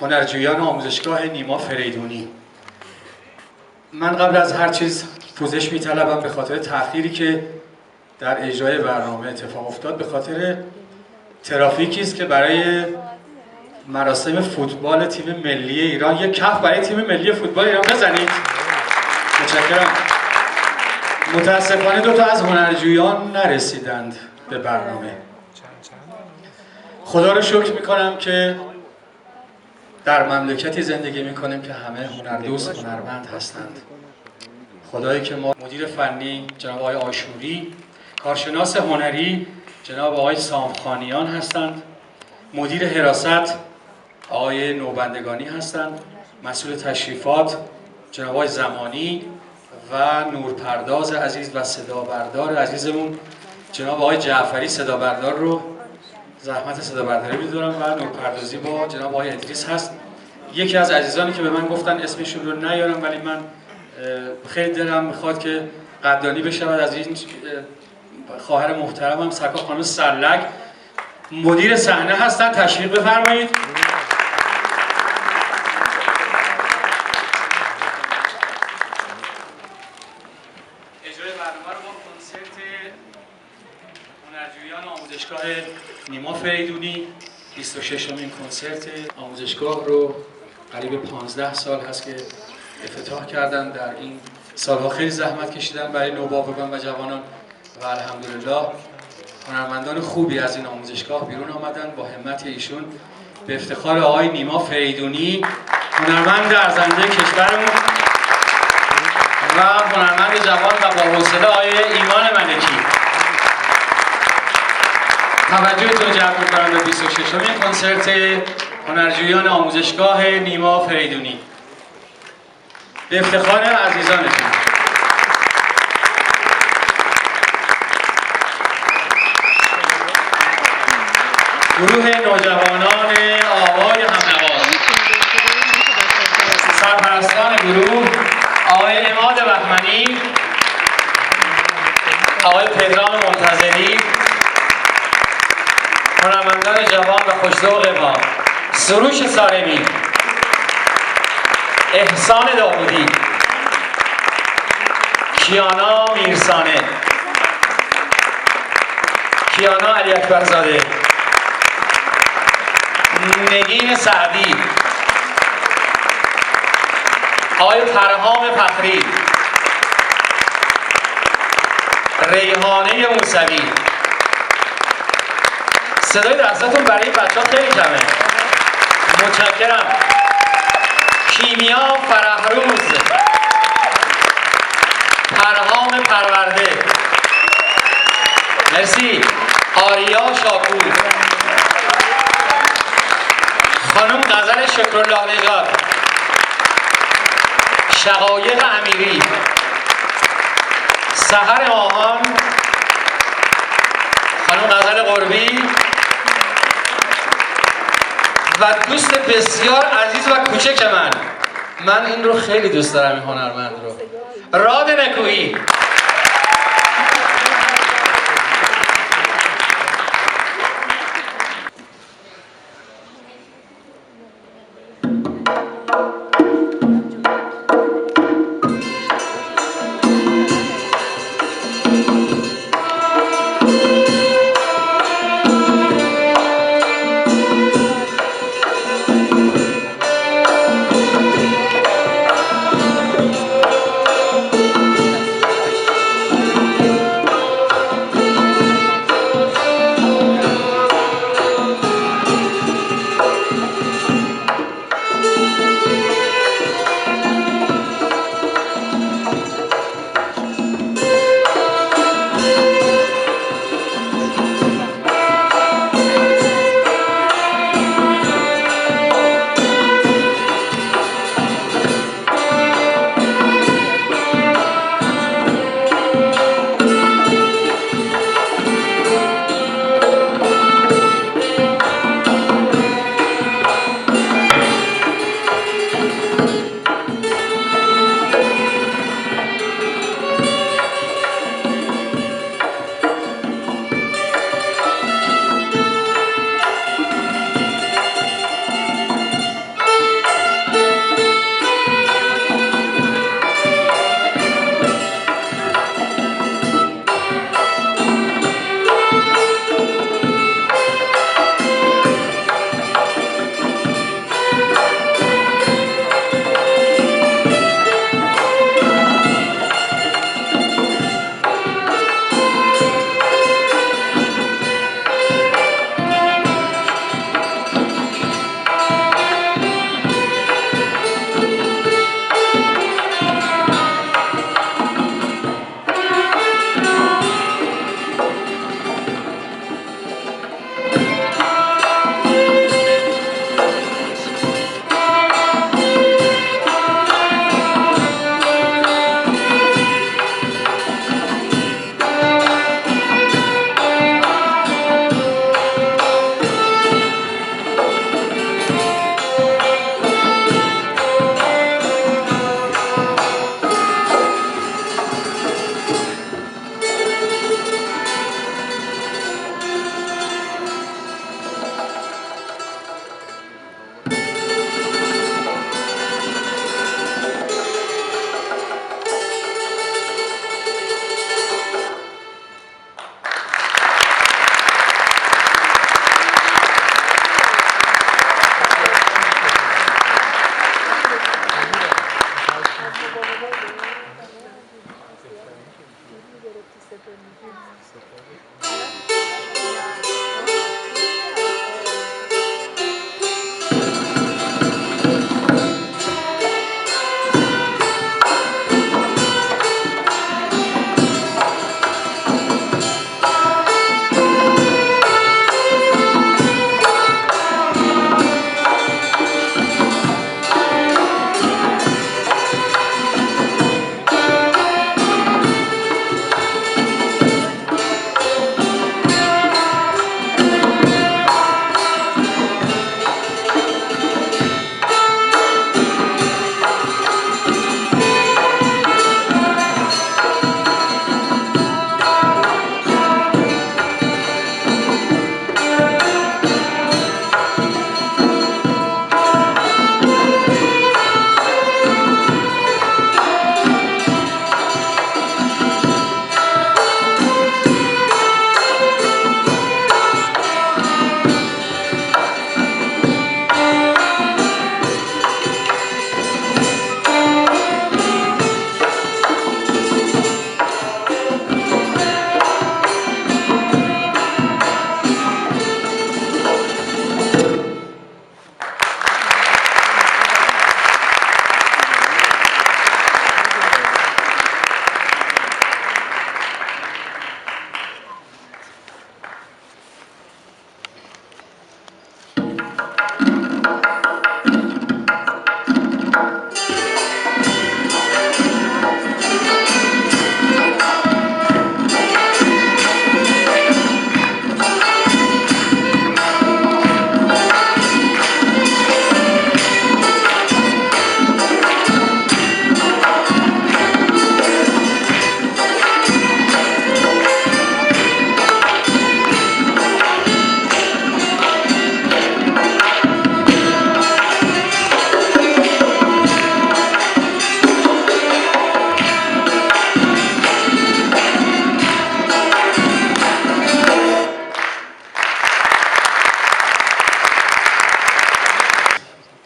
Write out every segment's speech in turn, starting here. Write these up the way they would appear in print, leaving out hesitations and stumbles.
هنرجویان آموزشگاه نیما فریدونی. من قبل از هر چیز پوزش می‌طلبم به خاطر تأخیری که در اجرای برنامه اتفاق افتاد. به خاطر ترافیکی است که برای مراسم فوتبال تیم ملی ایران، یک کف برای تیم ملی فوتبال ایران بزنید. متشکرم. متاسفانه 2 تا از هنرجویان نرسیدند به برنامه. خدا رو شکر میکنم که در مملکتی زندگی میکنیم که همه هنردوست، هنرمند هستند. خدایی که ما مدیر فنی جناب آقای آشوری، کارشناس هنری جناب آقای سامخانیان هستند، مدیر حراست آقای نوبندگانی هستند، مسئول تشریفات جناب آقای زمانی و نورپرداز عزیز و صدابردار عزیزمون جناب آقای جعفری. صدابردار رو زحمت صدابرداری می‌دارم و نورپردازی با جناب آقای ادریس هست. یکی از عزیزانی که به من گفتن اسمشون رو نیارم، ولی من خیلی دلم میخواد که قدردانی بشود از این خواهر محترمم سرکار خانم سرلک، مدیر صحنه هستن. تشریف بفرمایید. اجرای برنامه رو با کنسرت هنرجویان آموزشگاه نیما فریدونی، 26مین کنسرت آموزشگاه رو قریب 15 سال هست که افتتاح کردن. در این سالها خیلی زحمت کشیدن برای نوباوگان و جوانان و الحمدلله هنرمندان خوبی از این آموزشگاه بیرون آمدن. با همت ایشون به افتخار آقای نیما فریدونی، هنرمند ارزنده کشورمون و هنرمند جوان و با حوصله آقای ایمان ملکی، توجهتون جلب می‌کنم به 26مین کنسرت هنرجویان آموزشگاه نیما فریدونی به افتخار عزیزانتون. گروه نوجوانان آوای همنواز، سرپرستان گروه آقای عماد بهمنی، آقای پدرام منتظری، هنرمندان جوان و خوش‌ذوق ما سروش سارمی، احسان داودی، کیانا میرسانه، کیانا علی اکبرزاده، نگین سعدی، آقای پرهام فخری، ریحانه موسوی. صدای دستاتون برای بچه ها خیلی کمه. متشکرم. کیمیا فرهروز، پرهام پرورده، مرسی. آریا شاکور، خانم غزل شکرالله نژاد، شقایق امیری، سحر ماهان، خانم غزل قربی و دوست بسیار عزیز و کوچک من این رو خیلی دوست دارم، این هنرمند رو، راد نکویی.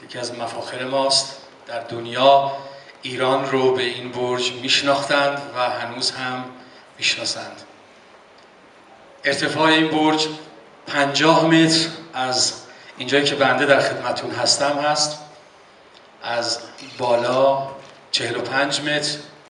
یکی از مفاخر ماست. در دنیا ایران رو به این برج میشناختند و هنوز هم میشناسند. ارتفاع این برج 50 متر از اینجایی که بنده در خدمتون هستم هست، از بالا 45 متر